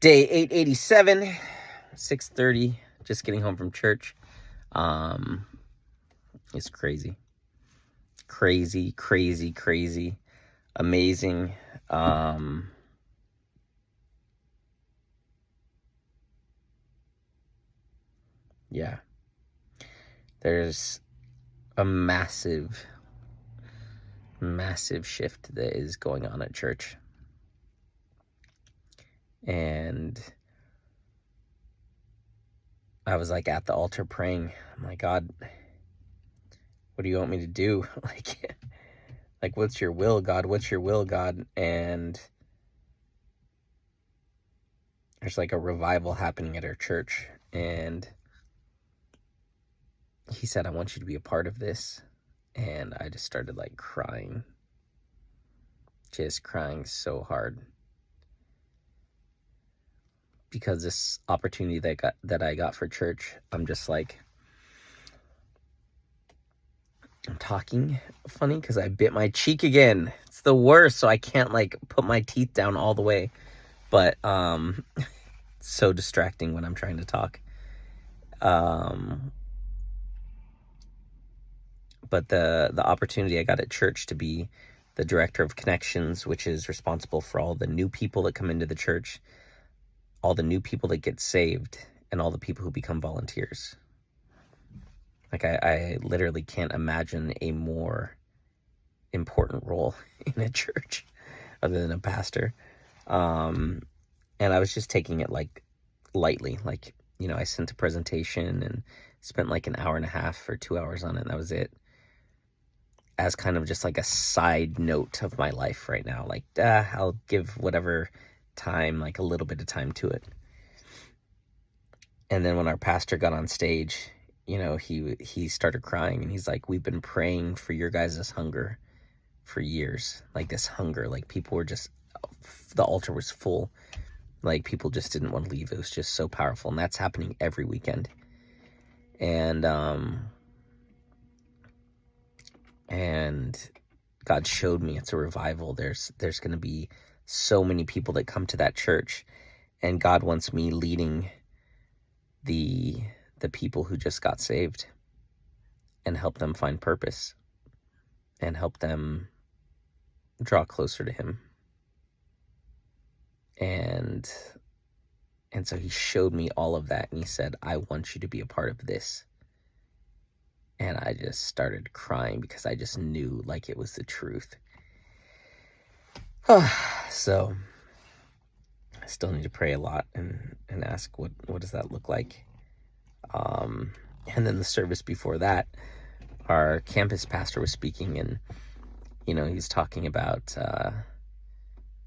Day 887, 6:30, just getting home from church. It's crazy. Crazy. Amazing. Yeah. There's a massive shift that is going on at church. And I was like at the altar praying. I'm like, God, what do you want me to do? Like, what's your will, God? What's your will, God? And there's like a revival happening at our church. And he said, I want you to be a part of this. And I just started like crying. Just crying so hard. Because this opportunity that I got for church, I'm just like, I'm talking funny because I bit my cheek again. It's the worst, so I can't like put my teeth down all the way. But it's so distracting when I'm trying to talk. But the opportunity I got at church to be the director of connections, which is responsible for all the new people that come into the church, all the new people that get saved, and all the people who become volunteers. Like, I literally can't imagine a more important role in a church other than a pastor. And I was just taking it like lightly. Like, you know, I sent a presentation and spent like an hour and a half or 2 hours on it, and that was it. As kind of just like a side note of my life right now. Like, I'll give whatever time, like a little bit of time to it. And then when our pastor got on stage, you know, he started crying, and he's like, we've been praying for your guys' hunger for years. Like, this hunger, like people were just, the altar was full. Like, people just didn't want to leave. It was just so powerful. And that's happening every weekend. And God showed me it's a revival. There's going to be so many people that come to that church, and God wants me leading the people who just got saved and help them find purpose and help them draw closer to him. And so he showed me all of that, and he said, I want you to be a part of this. And I just started crying because I just knew like it was the truth. So I still need to pray a lot and ask what does that look like. And then the service before that, our campus pastor was speaking, and you know, he's talking about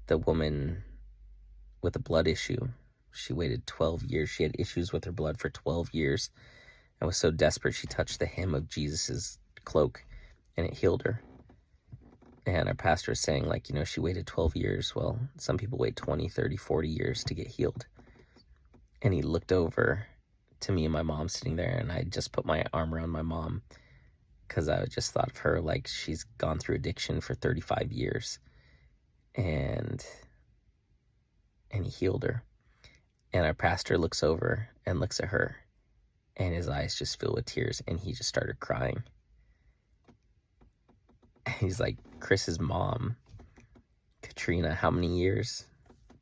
the woman with a blood issue. She waited 12 years. She had issues with her blood for 12 years. And was so desperate, she touched the hem of Jesus's cloak, and it healed her. And our pastor is saying, like, you know, she waited 12 years. Well, some people wait 20, 30, 40 years to get healed. And he looked over to me and my mom sitting there, and I just put my arm around my mom because I just thought of her like she's gone through addiction for 35 years. And he healed her. And our pastor looks over and looks at her, and his eyes just fill with tears, and he just started crying. And he's like, Chris's mom, Katrina, how many years?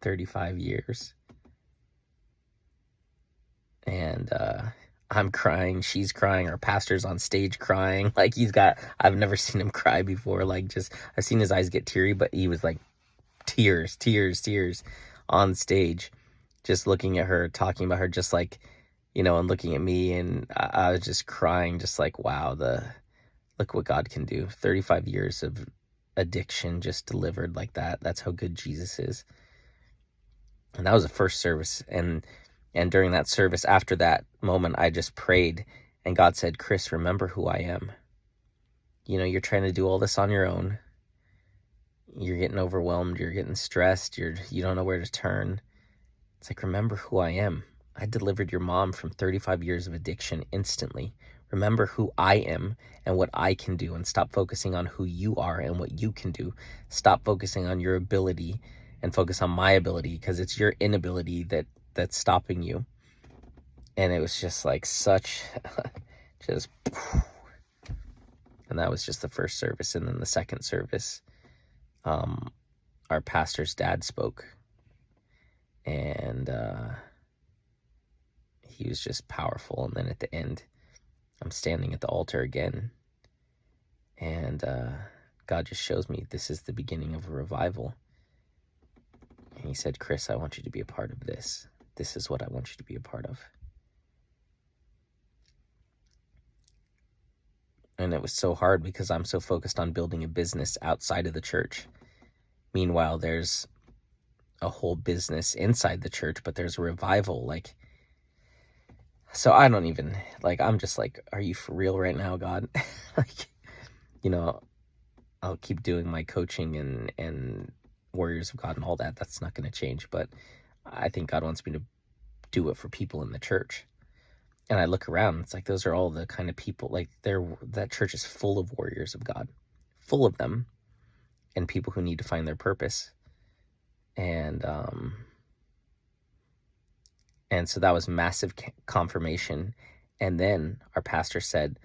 35 years. And I'm crying, she's crying, our pastor's on stage crying. Like, I've never seen him cry before. Like, just, I've seen his eyes get teary, but he was like tears on stage, just looking at her, talking about her, just like, you know, and looking at me, and I was just crying, just like, wow, look what God can do. 35 years of addiction just delivered like that. That's how good Jesus is. And that was the first service. And during that service, after that moment, I just prayed, and God said, Chris, remember who I am. You know, you're trying to do all this on your own. You're getting overwhelmed. You're getting stressed. You don't know where to turn. It's like, remember who I am. I delivered your mom from 35 years of addiction instantly. Remember who I am and what I can do, and stop focusing on who you are and what you can do. Stop focusing on your ability and focus on my ability, because it's your inability that's stopping you. And it was just like such just, and that was just the first service. And then the second service, our pastor's dad spoke, and he was just powerful. And then at the end, I'm standing at the altar again, and God just shows me this is the beginning of a revival. And he said, Chris, I want you to be a part of this. This is what I want you to be a part of. And it was so hard because I'm so focused on building a business outside of the church. Meanwhile, there's a whole business inside the church, but there's a revival. Like, so I don't even, like, I'm just like, are you for real right now, God? Like, you know, I'll keep doing my coaching and Warriors of God and all that. That's not going to change. But I think God wants me to do it for people in the church. And I look around, it's like those are all the kind of people, like that church is full of warriors of God, full of them, and people who need to find their purpose. And so that was massive confirmation. And then our pastor said,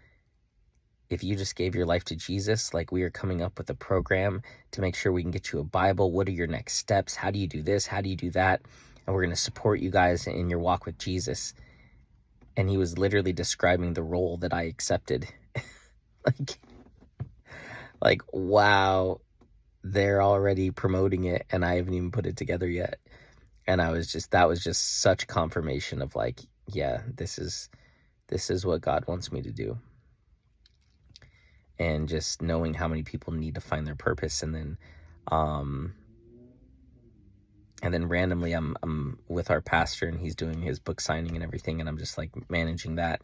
if you just gave your life to Jesus, like, we are coming up with a program to make sure we can get you a Bible. What are your next steps? How do you do this? How do you do that? And we're going to support you guys in your walk with Jesus. And he was literally describing the role that I accepted. like, wow, they're already promoting it and I haven't even put it together yet. And that was just such confirmation of like, yeah, this is what God wants me to do. And just knowing how many people need to find their purpose. And then randomly I'm with our pastor and he's doing his book signing and everything, and I'm just like managing that.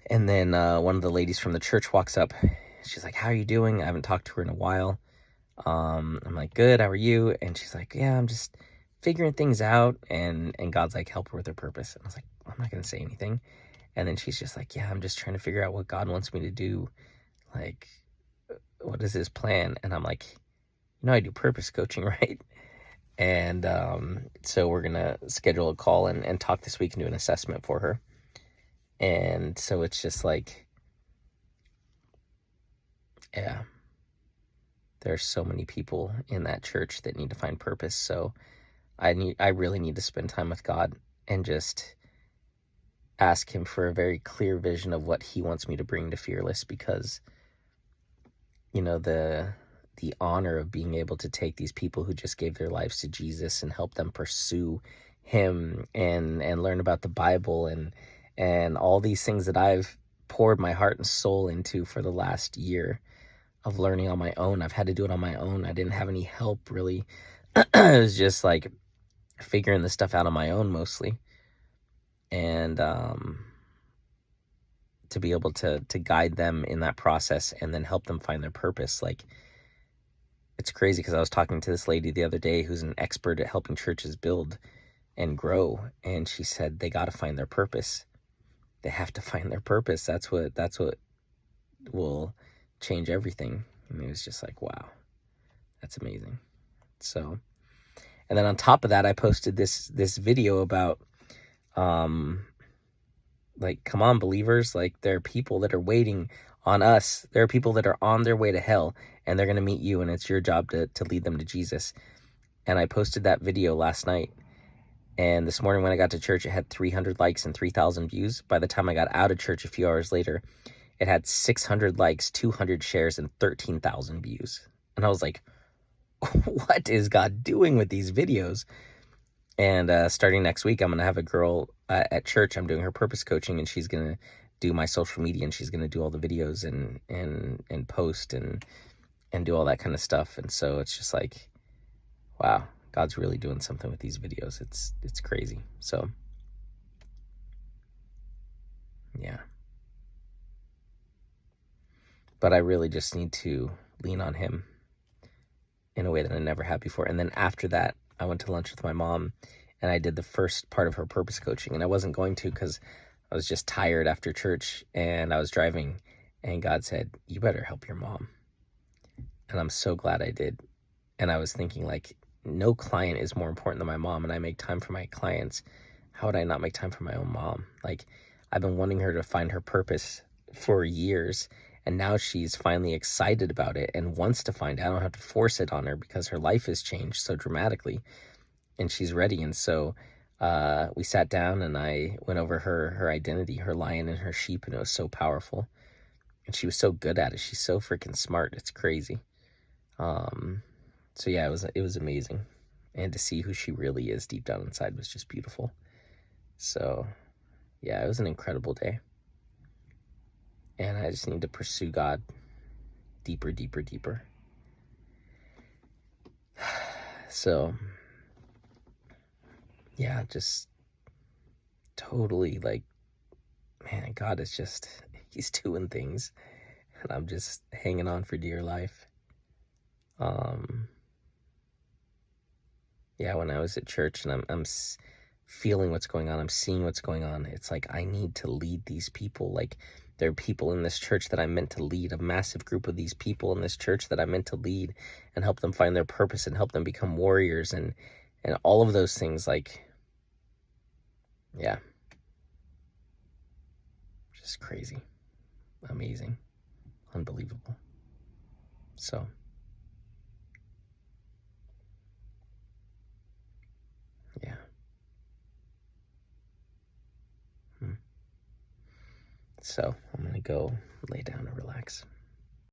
And then one of the ladies from the church walks up. She's like, how are you doing? I haven't talked to her in a while. I'm like, good, how are you? And she's like, yeah, I'm just figuring things out. And God's like, help her with her purpose. And I was like, I'm not going to say anything. And then she's just like, yeah, I'm just trying to figure out what God wants me to do. Like, what is his plan? And I'm like, I do purpose coaching, right? And so we're going to schedule a call and talk this week and do an assessment for her. And so it's just like, yeah, there's so many people in that church that need to find purpose. So I really need to spend time with God and just ask him for a very clear vision of what he wants me to bring to Fearless, because, the honor of being able to take these people who just gave their lives to Jesus and help them pursue him and learn about the Bible and all these things that I've poured my heart and soul into for the last year of learning on my own. I've had to do it on my own. I didn't have any help really. It was just like figuring this stuff out on my own mostly. And to be able to guide them in that process and then help them find their purpose. Like, it's crazy because I was talking to this lady the other day who's an expert at helping churches build and grow. And she said they got to find their purpose. They have to find their purpose. That's what will change everything. And it was just like, wow, that's amazing. So, and then on top of that, I posted this video about, like, come on, believers, like, there are people that are waiting on us. There are people that are on their way to hell, and they're going to meet you, and it's your job to lead them to Jesus. And I posted that video last night, and this morning when I got to church, it had 300 likes and 3,000 views. By the time I got out of church a few hours later, it had 600 likes, 200 shares, and 13,000 views. And I was like, what is God doing with these videos? And starting next week, I'm going to have a girl at church. I'm doing her purpose coaching, and she's going to do my social media, and she's going to do all the videos and post and do all that kind of stuff. And so it's just like, wow, God's really doing something with these videos. It's crazy. So, yeah. But I really just need to lean on him in a way that I never have before. And then after that, I went to lunch with my mom, and I did the first part of her purpose coaching. And I wasn't going to because I was just tired after church, and I was driving, and God said, you better help your mom. And I'm so glad I did. And I was thinking, like, no client is more important than my mom, and I make time for my clients. How would I not make time for my own mom? Like, I've been wanting her to find her purpose for years, and now she's finally excited about it and wants to find it. I don't have to force it on her because her life has changed so dramatically, and she's ready. And so we sat down and I went over her identity, her lion and her sheep, and it was so powerful. And she was so good at it. She's so freaking smart. It's crazy. So yeah, it was amazing. And to see who she really is deep down inside was just beautiful. So yeah, it was an incredible day. And I just need to pursue God deeper, deeper, deeper. So yeah, just totally like, man, God is just, he's doing things, and I'm just hanging on for dear life. Yeah, when I was at church and I'm feeling what's going on, I'm seeing what's going on, it's like I need to lead these people. Like, there are people in this church that I'm meant to lead, a massive group of these people in this church that I'm meant to lead and help them find their purpose and help them become warriors and all of those things. Like, yeah, just crazy, amazing, unbelievable. So yeah. So I'm gonna go lay down and relax.